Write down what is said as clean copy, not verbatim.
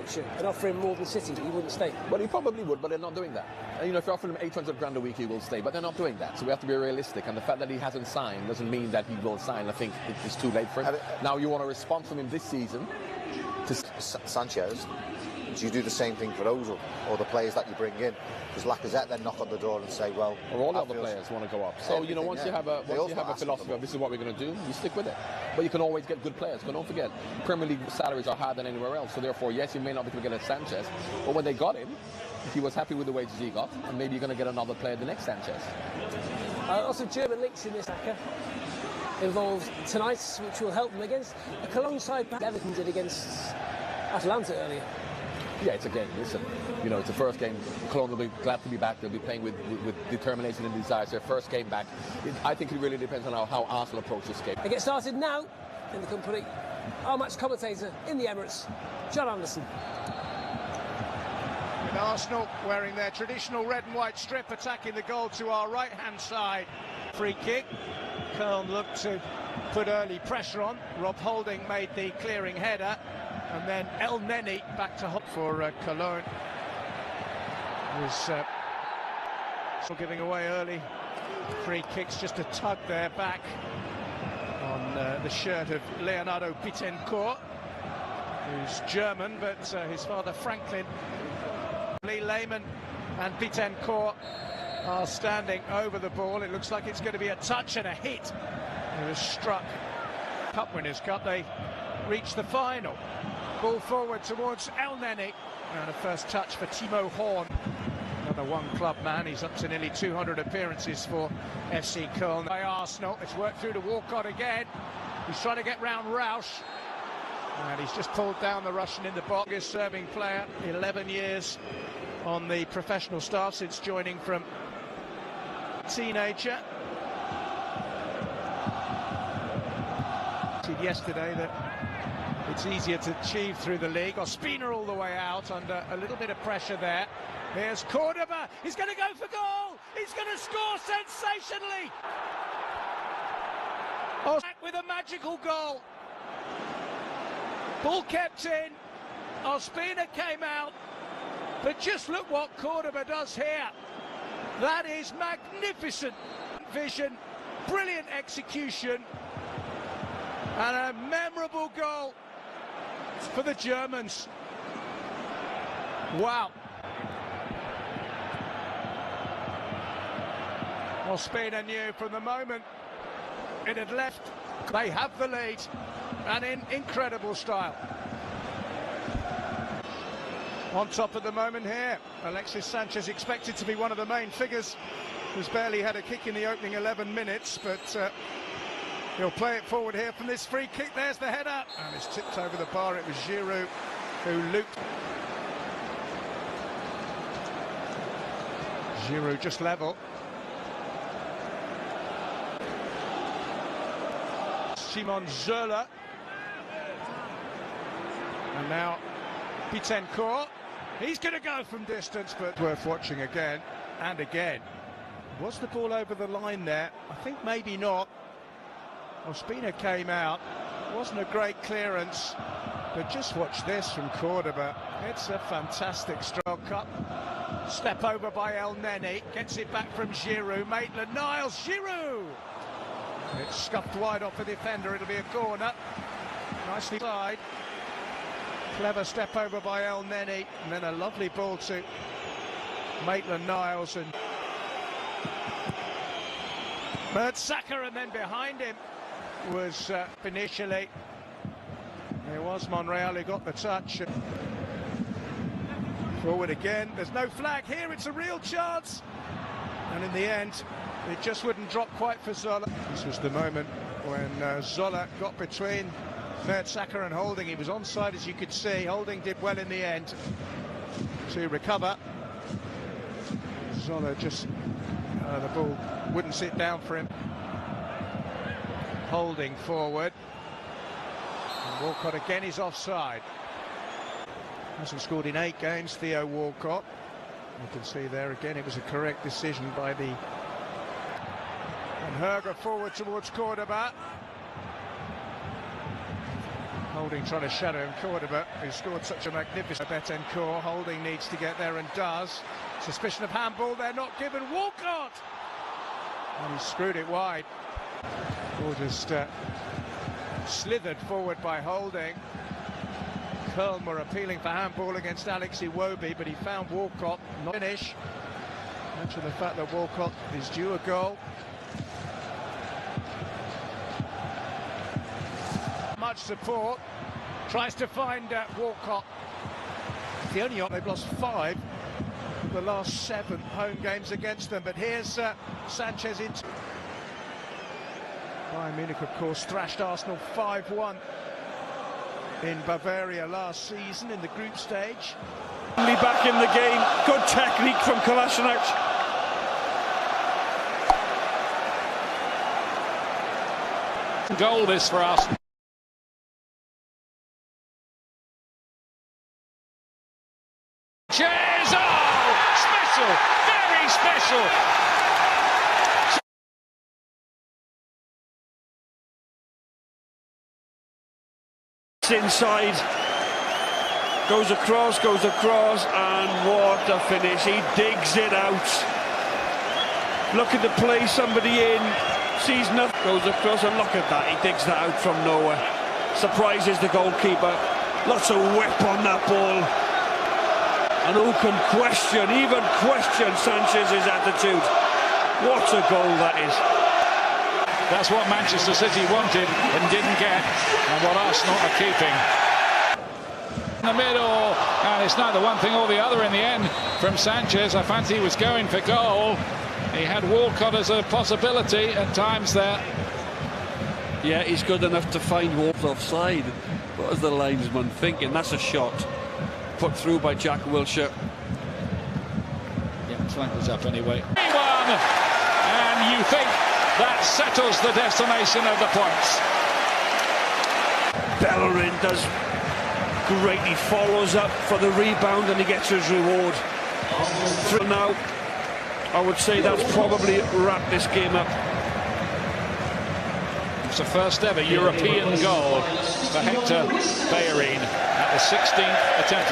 future and offer him more than City, he wouldn't stay. Well, he probably would, but they're not doing that. You know, if you offer him 800 grand a week, he will stay, but they're not doing that. So we have to be realistic. And the fact that he hasn't signed doesn't mean that he will sign. I think it's too late for him. Now you want a response from him this season. Sanchez, do you do the same thing for Ozil or the players that you bring in? Because Lacazette then knock on the door and say, well, or all the other players want to go up. So you know, once you have a philosophy of this is what we're going to do, you stick with it. But you can always get good players. But don't forget, Premier League salaries are higher than anywhere else. So therefore, yes, you may not be going to get a Sanchez, but when they got him, he was happy with the wages he got, and maybe you're going to get another player the next Sanchez. Also, German links in this Saka involved tonight, which will help them against a Cologne side. Everton did against Atalanta earlier. Yeah, it's a game. Listen, you know, it's the first game. Cologne will be glad to be back. They'll be playing with determination and desire. It's their first game back. I think it really depends on how Arsenal approach this game. They get started now in the company. Our match commentator in the Emirates, John Anderson. With Arsenal wearing their traditional red and white strip, attacking the goal to our right-hand side. Free kick. Cologne looked to put early pressure on. Rob Holding made the clearing header. And then El Neni back to hop for Cologne. Was still giving away early. Free kicks, just a tug there back on the shirt of Leonardo Bittencourt, who's German, but his father Franklin. Lee Lehmann and Bittencourt are standing over the ball. It looks like it's going to be a touch and a hit. It was struck. Cup Winners' Cup, they reached the final. Ball forward towards El Neni, and a first touch for Timo Horn, another one-club man. He's up to nearly 200 appearances for FC Cologne. By Arsenal, it's worked through to Walcott again. He's trying to get round Roush, and he's just pulled down the Russian in the box. His serving player, 11 years on the professional staff since joining from teenager. Yesterday that it's easier to achieve through the league. Ospina all the way out under a little bit of pressure there. Here's Cordoba. He's going to go for goal. He's going to score sensationally. Back with a magical goal. Ball kept in. Ospina came out. But just look what Cordoba does here. That is magnificent vision, brilliant execution, and a memorable goal for the Germans. Wow. Ospina knew from the moment it had left, they have the lead, and in incredible style. On top at the moment here, Alexis Sanchez expected to be one of the main figures, who's barely had a kick in the opening 11 minutes, but he'll play it forward here from this free kick. There's the header, and it's tipped over the bar. It was Giroud who looped. Giroud just level. Simon Zola. And now Bittencourt. He's going to go from distance, but worth watching again and again. Was the ball over the line there? I think maybe not. Ospina came out. Wasn't a great clearance, but just watch this from Cordoba. It's a fantastic stroke up. Step over by El Neni. Gets it back from Giroud. Maitland-Niles. Giroud! It's scuffed wide off the defender. It'll be a corner. Nicely side. Clever step over by El Neni, and then a lovely ball to Maitland-Niles and Mertesacker, and then behind him was initially there was Monreal who got the touch. Forward again. There's no flag here. It's a real chance, and in the end, it just wouldn't drop quite for Zola. This was the moment when Zola got between Mertesacker and Holding. He was onside, as you could see. Holding did well in the end to recover. Zola just the ball wouldn't sit down for him. Holding forward, and Walcott again is offside. Hasn't scored in 8 games, Theo Walcott. You can see there again it was a correct decision by the... And Herger forward towards Cordoba. Holding trying to shadow him, Cordoba, who scored such a magnificent Betancourt. Holding needs to get there and does. Suspicion of handball, they're not given. Walcott! And he screwed it wide. Or just slithered forward by Holding. Cologne were appealing for handball against Alex Iwobi, but he found Walcott. Not finish. Mention the fact that Walcott is due a goal. Much support. Tries to find Walcott. It's the only they've lost 5 of the last 7 home games against them. But here's Sanchez in. Bayern Munich, of course, thrashed Arsenal 5-1 in Bavaria last season in the group stage. Back in the game, good technique from Kolasinac. Goal this for Arsenal. Cheers! Oh, special, very special. Inside, goes across, and what a finish. He digs it out. Looking to play somebody in, sees nothing, goes across, and look at that, he digs that out from nowhere. Surprises the goalkeeper. Lots of whip on that ball. And who can even question Sanchez's attitude? What a goal that is. That's what Manchester City wanted and didn't get, and what Arsenal are keeping. In the middle, and it's neither one thing or the other in the end from Sanchez. I fancy he was going for goal. He had Walcott as a possibility at times there. Yeah, he's good enough to find Walcott offside. What was the linesman thinking? That's a shot. Put through by Jack Wilshere. Yeah, flank was up anyway. 3-1, and you think that settles the destination of the points. Bellerin does great. He follows up for the rebound and he gets his reward. Now, I would say that's probably wrapped this game up. It's the first ever European goal for Hector Bellerin at the 16th attempt.